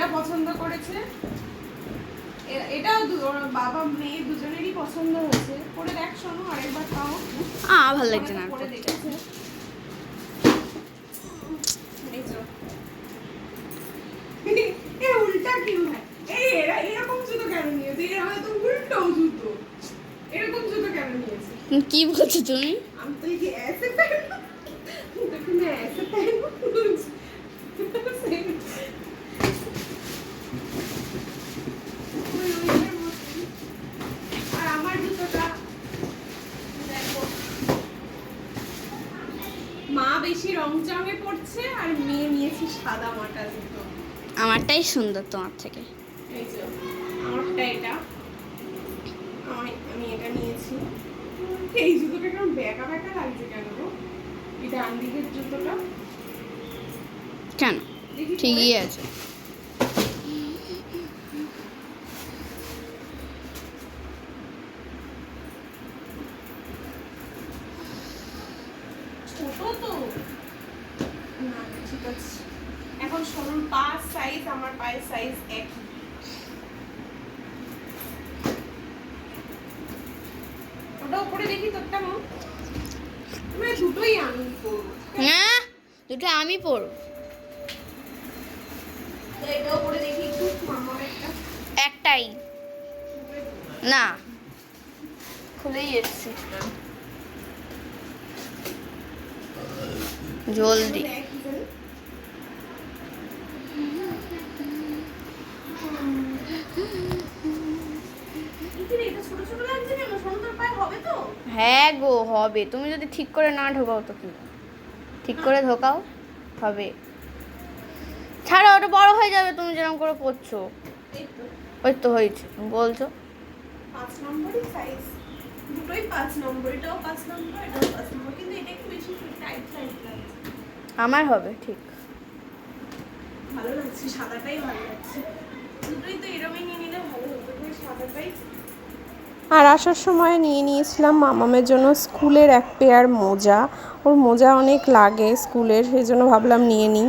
এটা পছন্দ করেছে, এটাও ওর বাবা মেয়ে দুজনেরই পছন্দ হয়েছে। পরে দেখ শোনো, আরেকবার পাও। ভালো লাগছে না পরে দেখেছে। উল্টা কি হয়? এরা এরকম জুতো কেন নিয়েছে? এরা হয়তো উল্টো জুতো। এরকম জুতো কেন নিয়েছে? কি বলছো তুমি? আমি তো ये ऐसे पहनूं, तो मैं ऐसे पहनूं। আর আমার জুতোটা দেখো, মা বেশি রং চঙে পড়ছে আর মেয়ে নিয়েছে সাদা মাটা জুতো। আমারটাই সুন্দর তোমার থেকে। এই যে আমারটা এটা, আমি এটা নিয়েছি। এই জুতোটা কেমন বেঁকা বেঁকা লাগছে কেন গো? এই ডান দিকের জুতোটা কেন? ঠিকই আছে। ছোট তো না, ঠিক আছে। এখন সরুন পা সাইজ, আমার পায়ের সাইজ একই। ওটা উপরে দেখি তোরটা মা। তুমি দুটোই আমি পরবো। হ্যাঁ, দুটো আমি পরব। তো এটা উপরে দেখি একটু মামার একটা। একটাই না, খুলেই এসছে জলদি। হ্যাঁ গো, হবে। তুমি যদি ঠিক করে না ঢোকাও তো কি? ঠিক করে ঢোকাও, হবে। ছাড়া, ওটা বড় হয়ে যাবে তুমি যেরকম করে পড়ছো। ওই তো হয়েছে, তুমি বলছো 5 নম্বরই সাইজ, দুটোই 5 নম্বর, এটাও 5 নম্বর, এটাও 5 নম্বর, কিন্তু এটা একটু বেশি টাইট সাইজ লাগছে। আমার হবে ঠিক। ভালো লাগছে, সাদাটাই ভালো লাগছে। দুটোই তো এরকমই নিয়ে নিলে ভালো হতো, ওই সাদাটাই। আর আসার সময় নিয়ে নিয়েছিলাম মামামের জন্য স্কুলের এক পেয়ার মোজা। ওর মোজা অনেক লাগে স্কুলের, সেই জন্য ভাবলাম নিয়ে নিই।